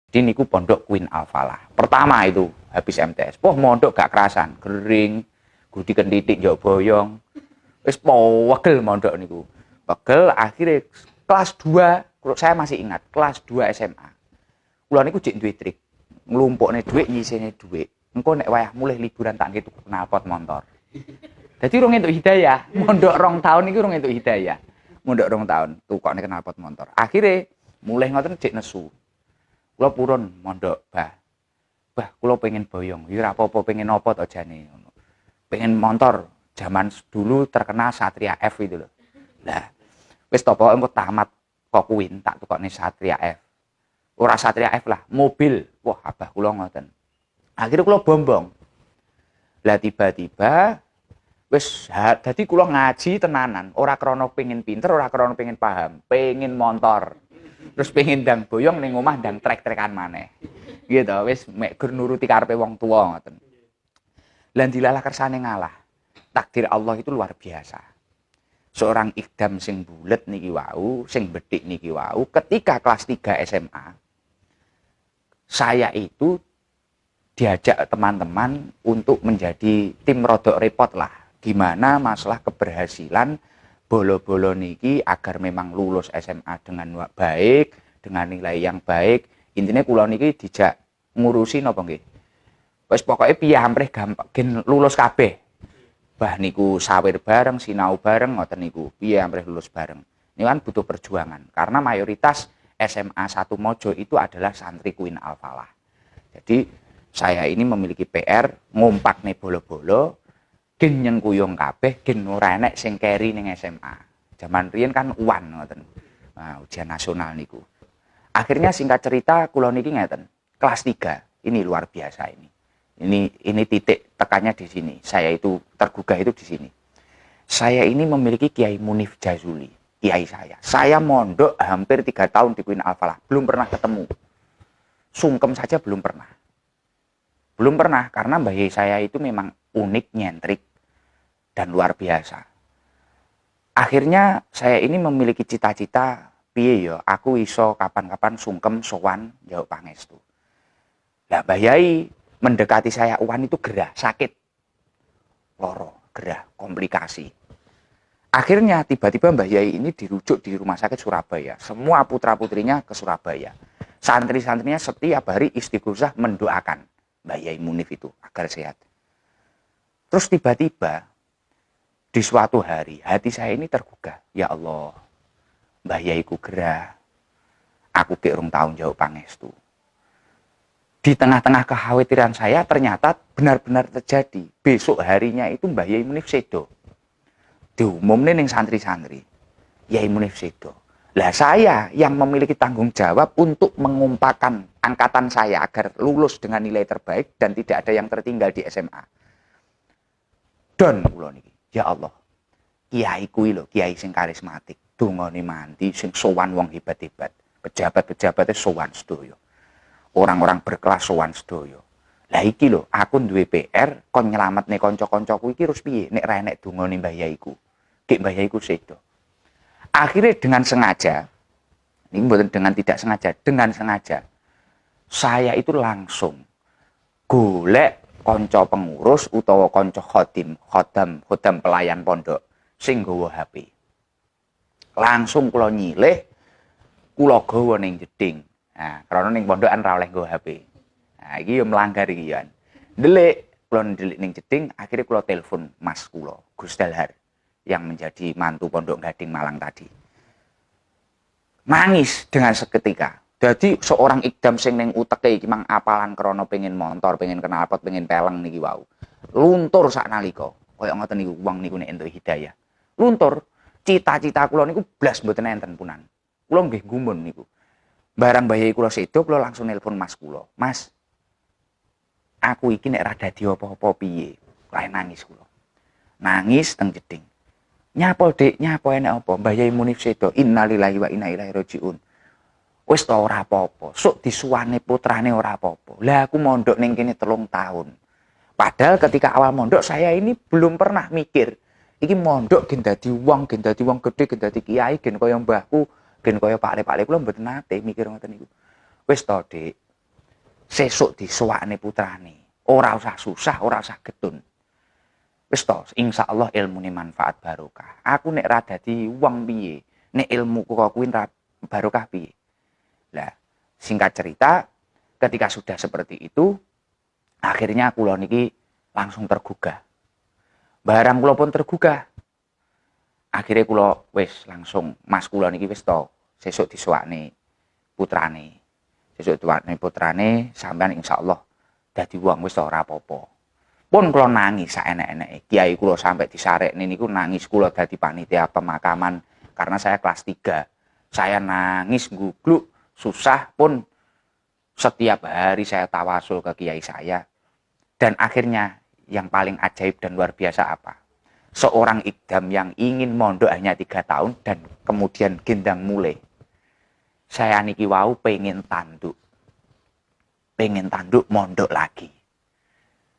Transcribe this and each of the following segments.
Di niku pondok Queen Al-Falah. Pertama itu habis MTS. Wah, mondok gak kerasan, kering, gudi kenditik njok boyong. Wis wegel mondok niku. Pegel akhirnya kelas 2, saya masih ingat, kelas 2 SMA. Kula niku jek duwe trik. Nglumpukne dhuwit nyisine dhuwit. Engko nek wayah mulih liburan tak nggih tuku knalpot motor. Dadi rung entuk hidayah. Mondok 2 tahun niku rung entuk hidayah. Mondok 2 tahun tukokne knalpot motor. Akhire mulih ngoten jek nesu. Kula purun mondok, Bah. Bah, kula pengen boyong. Ya ora apa-apa, pengen apa to jane ngono. Pengen motor. Zaman dulu terkenal Satria F itu loh. Lah, wis to pokoke engko tamat kok Queen tak tukokne Satria F. Ora Satria F lah, mobil. Wah, abah kula ngoten. Akhirnya kula bombong. Lah tiba-tiba wis dadi kula ngaji tenanan, ora krana pengin pinter, ora krana pengin paham, pengin motor. Terus pengin ndang boyong ning omah ndang trek-trekan maneh. Gitu, wis mek gur nuruti karepe wong tuwa ngoten. Lah dilalah kersane ngalah. Takdir Allah itu luar biasa. Seorang ikdam sing bulet niki wau, sing bedhik niki wau, ketika kelas 3 SMA, saya itu diajak teman-teman untuk menjadi tim rodok repot lah. Gimana masalah keberhasilan bolo-bolo niki agar memang lulus SMA dengan baik, dengan nilai yang baik. Intinya kula niki dijak ngurusi napa nggih. Wis pokoke piye amprih gampang gen lulus kabeh. Bah niku sawer bareng, sinau bareng ngoten niku. Piye amprih lulus bareng. Ini kan butuh perjuangan karena mayoritas SMA 1 Mojo itu adalah santri Queen Al-Falah. Jadi saya ini memiliki PR ngumpak nih bolo-bolo, gen nyengkuyung kabeh, gen ora enek sing keri ning SMA. Zaman riyen kan uan ngoten. Nah, ujian nasional niku. Akhirnya singkat cerita kula niki ngeten, kelas 3. Ini luar biasa ini. Ini titik tekannya di sini. Saya itu tergugah itu di sini. Saya ini memiliki Kiai Munif Jazuli. Kiai saya. Saya mondok hampir 3 tahun di Queen Al-Falah. Belum pernah ketemu. Sungkem saja belum pernah. Belum pernah karena Mbah Yai saya itu memang unik, nyentrik, dan luar biasa. Akhirnya saya ini memiliki cita-cita, piye ya, aku iso kapan-kapan sungkem sowan jauh pangestu. Lah Mbah Yai mendekati saya uwan itu gerah, sakit. Loro, gerah, komplikasi. Akhirnya tiba-tiba Mbah Yai ini dirujuk di rumah sakit Surabaya. Semua putra-putrinya ke Surabaya. Santri-santrinya setiap hari istighosah mendoakan Mbah Yai Munif itu agar sehat. Terus tiba-tiba di suatu hari hati saya ini tergugah. Ya Allah, Mbah Yaiku gerah. Aku ki urung taun jauh pangestu. Di tengah-tengah kekhawatiran saya ternyata benar-benar terjadi. Besok harinya itu Mbah Yai Munif sedo. Diumumne ning santri-santri. Yai Munif sedo. Lah saya yang memiliki tanggung jawab untuk mengumpulkan angkatan saya agar lulus dengan nilai terbaik dan tidak ada yang tertinggal di SMA. Don kula niki. Ya Allah. Kiai kuwi lho, kiai sing karismatik. Dongane mandi sing sowan wong hebat-hebat. Pejabat-pejabatnya sowan sedaya. Orang-orang berkelas sowan sedaya. Lah iki lho, aku duwe PR kon nyelametne kanca-kancaku iki terus piye nek ra enek dongane Mbah Yaiku. Gek Mbah Yaiku sedo. Akhirnya dengan sengaja, ini bukan dengan tidak sengaja, dengan sengaja, saya itu langsung golek konco pengurus utawa konco khodam pelayan pondok sing nggawa HP. Langsung kula nyilih, kula gawa ning jeding. Nah, karena ning pondokan ra oleh nggawa HP. Nah, iki yo melanggar iki ya. Ndelik, kula ndelik ning jeding, akhirnya kula telepon Mas kula, Gus Dalhar, yang menjadi mantu Pondok Gading Malang tadi. Nangis dengan seketika. Jadi seorang ikdam sing ning uteke iki mang apalan krana pengen motor, pengen knalpot, pengen peleng niki wau. Luntur saknalika. Kaya ngoten niku wong niku nek entuk hidayah. Luntur. Cita-cita kula niku blas mboten enten punan. Kula nggih gumun niku. Barang bayi kula sedo kula langsung nelpon Mas kula. Mas, aku iki nek ra dadi apa-apa piye? Lae nangis kula. Nangis teng jeding. Nyapa Dik, nyapa enek apa? Mbah Yai Munif sedo. Innalillahi wa inna ilaihi rajiun. Wis ta ora apa-apa. Sok disuwane putrane ora apa-apa. Lah aku mondok ning kene 3 tahun. Padahal ketika awal mondok saya ini belum pernah mikir iki mondok gen dadi wong gedhe, gen dadi kiai, gen kaya mbahku, gen kaya Pak Le kula mboten nate mikir ngoten niku. Wis ta Dik, sesuk disuwakne putrane. Ora usah susah, ora usah getun. Wis to, insyaallah ilmune manfaat barokah. Aku nek ra dadi wong piye? Nek ilmuku kok kuwi ra barokah piye? Lah, singkat cerita, ketika sudah seperti itu, akhirnya kula niki langsung tergugah. Barang kula pun tergugah. Akhirnya kula wis langsung, Mas kula niki wis to, sesuk disuwakne putrane. Sesuk disuwakne putrane sampean insyaallah dadi wong wis ora apa-apa. Pun kula nangis saenek-eneke. Kiai kula sampai disarekne niku nangis, kula dadi panitia pemakaman karena saya kelas 3. Saya nangis gugluk, susah pun setiap hari saya tawasul ke kiai saya. Dan akhirnya yang paling ajaib dan luar biasa apa? Seorang idam yang ingin mondok hanya 3 tahun dan kemudian gendang mulai. Saya niki wau pengen tanduk mondok lagi.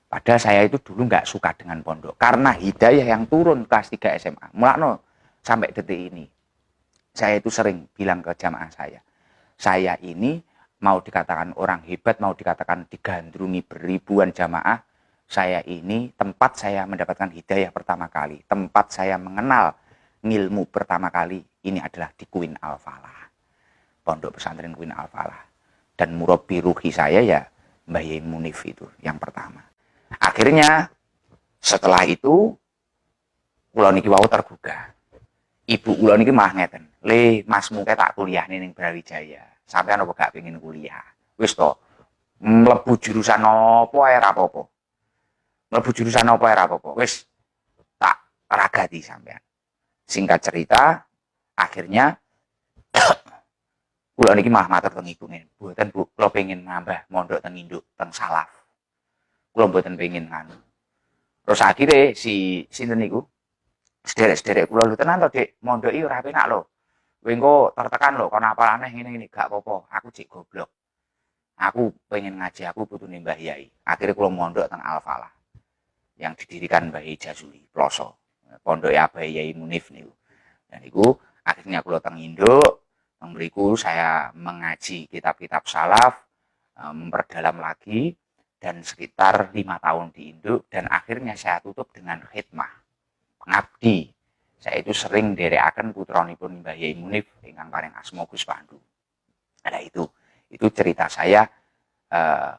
Padahal saya itu dulu nggak suka dengan pondok. Karena hidayah yang turun kelas 3 SMA. Mulakno sampai detik ini. Saya itu sering bilang ke jamaah saya ini mau dikatakan orang hebat, mau dikatakan digandrungi beribuan jamaah. Saya ini tempat saya mendapatkan hidayah pertama kali. Tempat saya mengenal ilmu pertama kali. Ini adalah di Queen Al-Falah. Pondok pesantren Queen Al-Falah. Dan murabbi ruhi saya ya Mbah Yai Munif itu yang pertama. Akhirnya setelah itu kula niki wau tergugah. Ibu kula niki malah ngeten, "Le, masmu tak kuliah ning Brawijaya. Sampeyan apa gak pengen kuliah? Wis to, mlebu jurusan apa ae ra apa-apa. Mlebu jurusan apa ae ra apa-apa. Wis tak ragati sampeyan." Singkat cerita, akhirnya kula niki malah matur teng ibu ngene, "Mboten Bu, kula pengen nambah mondok teng induk, teng salaf. Kula mboten pengen ngono." Terus akhirnya si sinten niku sederek-sederek kula lho tenan to Dik, mondok iki ora penak lho. Kowe engko tertekan lho kon apal aneh ngene-ngene gak apa-apa, aku cek goblok. Aku pengen ngaji, aku putune Mbah Yai. Akhirnya kula mondok teng Al-Falah yang didirikan Mbah Yai Jazuli Ploso. Pondok Abah Yai Munif niku. Dan niku akhirnya kula teng induk, teng mriku saya mengaji kitab-kitab salaf, memperdalam lagi dan sekitar 5 tahun di induk dan akhirnya saya tutup dengan khidmah ngabdi. Saya itu sering nderekaken putranipun Mbah Yai Munif ingkang paring asma Gus Pandu. Ada itu cerita saya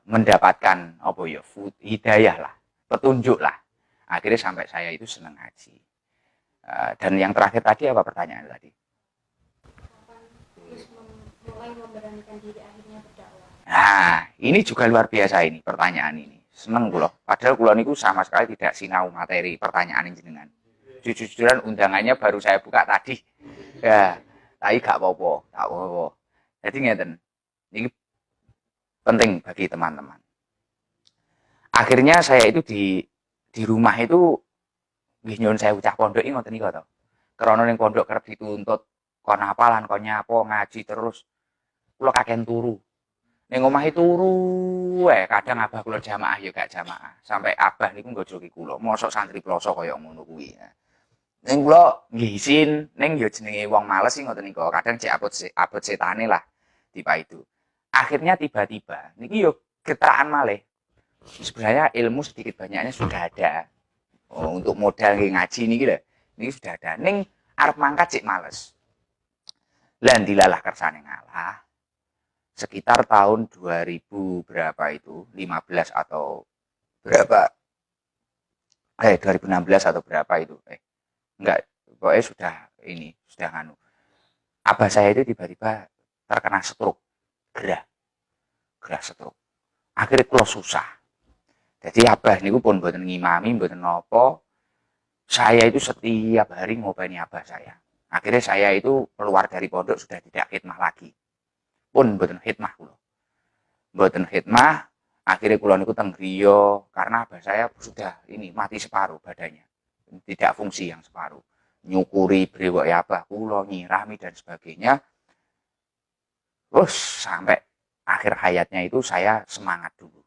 mendapatkan apa ya hidayah lah, petunjuk lah. Akhirnya sampai saya itu senang ngaji. Dan yang terakhir tadi apa pertanyaan tadi? Kapan mulai memberanikan diri akhirnya berdakwah? Nah, ini juga luar biasa ini pertanyaan ini. Seneng kula. Padahal kula niku sama sekali tidak sinau materi pertanyaan jenengan. Jujur-jujuran undangannya baru saya buka tadi. Ya, tapi gak apa-apa, gak apa-apa. Jadi ngeten. Ini penting bagi teman-teman. Akhirnya saya itu di rumah itu nggih nyuwun saya ucap pondok iki ngoten niku to. Krana ning pondok kerep dituntut kon hafalan, kon nyapo, ngaji terus. Kula kaken turu. Ning omah turu kadang abah kula jamaah ya gak jamaah. Sampai abah niku nggojoki kula, mosok santri ploso kaya ngono kuwi. Ning kula nggih isin, ning ya jenenge wong males sih ngoten niku. Kadang cek abot setane lah tiba itu. Akhirnya tiba-tiba niki yo getrakan malih. Sebenarnya ilmu sedikit banyaknya sudah ada. Oh, untuk modal ngaji niki lho. Niki sudah ada. Ning arep mangkat cek males. Lah dilalah kersane ngalah. Sekitar tahun 2000 berapa itu, 15 atau berapa, 2016 atau berapa itu, enggak, pokoknya sudah nganu. Abah saya itu tiba-tiba terkena stroke, gerah stroke. Akhirnya kula susah. Jadi abah niku pun mboten ngimami, mboten napa. Saya itu setiap hari ngopeni abah saya. Akhirnya saya itu keluar dari pondok sudah tidak khidmah lagi. Pun mboten khidmah kula. Mboten khidmah, akhirnya kula niku teng griya karena abah saya sudah ini mati separuh badannya. Tidak fungsi yang separuh. Nyukuri brewoke abah kula, nyirami dan sebagainya. Terus sampai akhir hayatnya itu saya semangat dulu.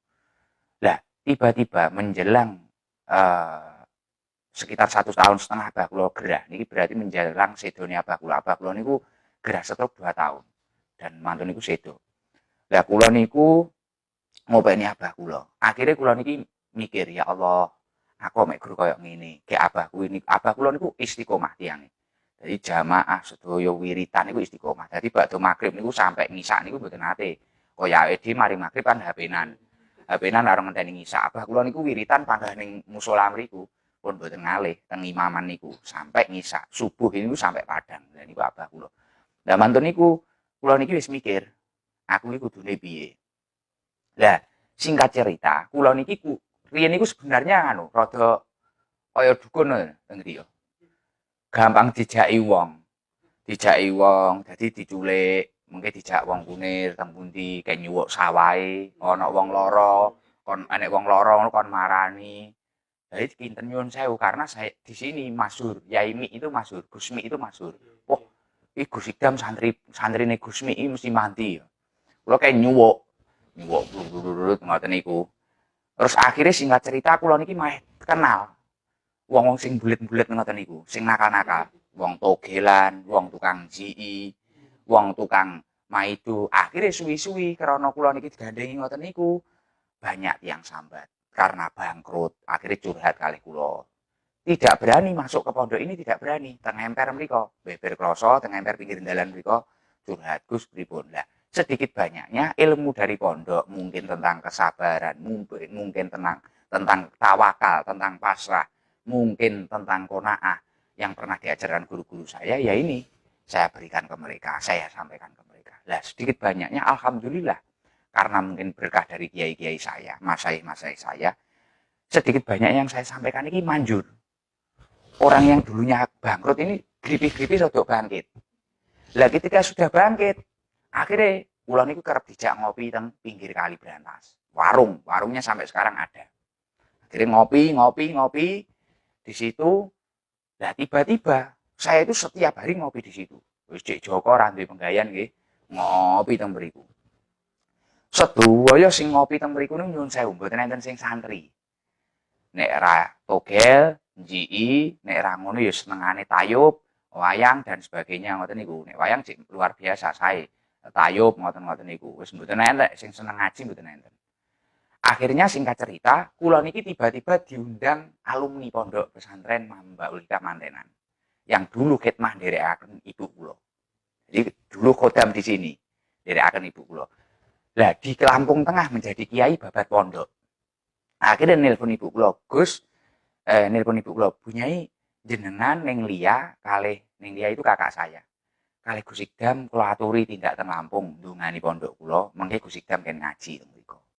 Lah, tiba-tiba menjelang sekitar 1,5 tahun abah kula gerah. Niki berarti menjelang sedone abah kula. Abah kula niku gerah stroke 2 tahun. Dan mantu niku sedo. Lah kula niku ngopeni abah kula. Akhire kula niki mikir, ya Allah, aku mek guru koyo ngene. Kayak abah kula niku istiqomah tiange. Jadi jamaah sedaya wiritan niku istiqomah. Dadi badhe magrib niku sampai ngisak niku mboten nate. Kaya awake dhewe mari magrib kan HP-nan. HP-nan areng ngenteni ngisak. Abah kula niku wiritan panggah ning musala mriku. Pun mboten ngalih teng imaman niku sampai ngisak. Subuh niku sampai padang. Lah niku abah kula. Lah mantun niku kula niki wis mikir, aku iki kudune piye. Lah singkat cerita, kula niki riyen niku sebenarnya rada kaya dukun teng griya. Gampang dijaki wong. Dijaki wong, dadi diculik, mengke dijak wong kunir teng pundi, kayak nyuwuk sawahe, ana wong lara, kon enek wong lara ngono kon marani. Jadi kinten nyuwun sewu karena saya di sini masyhur, Yai Mi itu masyhur, Gus Mi itu masyhur. Wah, iki Gus Idam santrine Gus Mi iki mesti mati ya. Kula kayak nyuwuk ngoten niku. Terus akhirnya singkat cerita kula niki meh kenal wong-wong sing bulet-bulet ngoten niku, sing nakal-nakal. Wong togelan, wong tukang jii, wong tukang maido. Akhirnya suwi-suwi karena kula niki digandengi ngoten niku, banyak yang sambat karena bangkrut. Akhirnya curhat kalih kula. Tidak berani masuk ke pondok ini, tidak berani. Teng emper mriko, beber kloso teng emper pinggir dalan mriko curhat Gus pripun. Lah, sedikit banyaknya ilmu dari pondok mungkin tentang kesabaran, mungkin tentang tawakal, tentang pasrah, mungkin tentang qanaah yang pernah diajarkan guru-guru saya, ya ini saya berikan ke mereka, saya sampaikan ke mereka. Lah sedikit banyaknya alhamdulillah karena mungkin berkah dari kiai-kiai saya, masyayikh saya, sedikit banyak yang saya sampaikan ini manjur. Orang yang dulunya bangkrut ini gripi-gripi sudah bangkit. Lah ketika sudah bangkit, akhirnya kula niku kerep dijak ngopi teng pinggir kali Brantas. Warungnya sampai sekarang ada. Akhirnya ngopi di situ. Lah tiba-tiba saya itu setiap hari ngopi di situ. Wis Cek Joko ra duwe penggawean nggih, ngopi teng mriku. Sedaya sing ngopi teng mriku niku nyuwun sewu, mboten enten sing santri. Nek ra togel, njii, nek ra ngono ya senengane tayub, wayang dan sebagainya ngoten niku. Nek wayang sik luar biasa sae. Tayub ngoten-ngoten niku. Wis mboten entek sing seneng ngaji mboten enten. Akhirnya singkat cerita, kula niki tiba-tiba diundang alumni pondok pesantren Mbak Ulika Mantenan. Yang dulu khidmah nderekaken ibu kula. Jadi dulu khodam di sini, nderekaken ibu kula. Lah di Lampung Tengah menjadi kiai babat pondok. Akhirnya nelpon ibu kula, Gus, nelpon ibu kula, Bunyai jenengan ning Lia, kalih ning Lia itu kakak saya. Kalih Gus Idam kula aturi tindak teng Lampung ndongani pondok kula, mengke Gus Idam kan ngaji.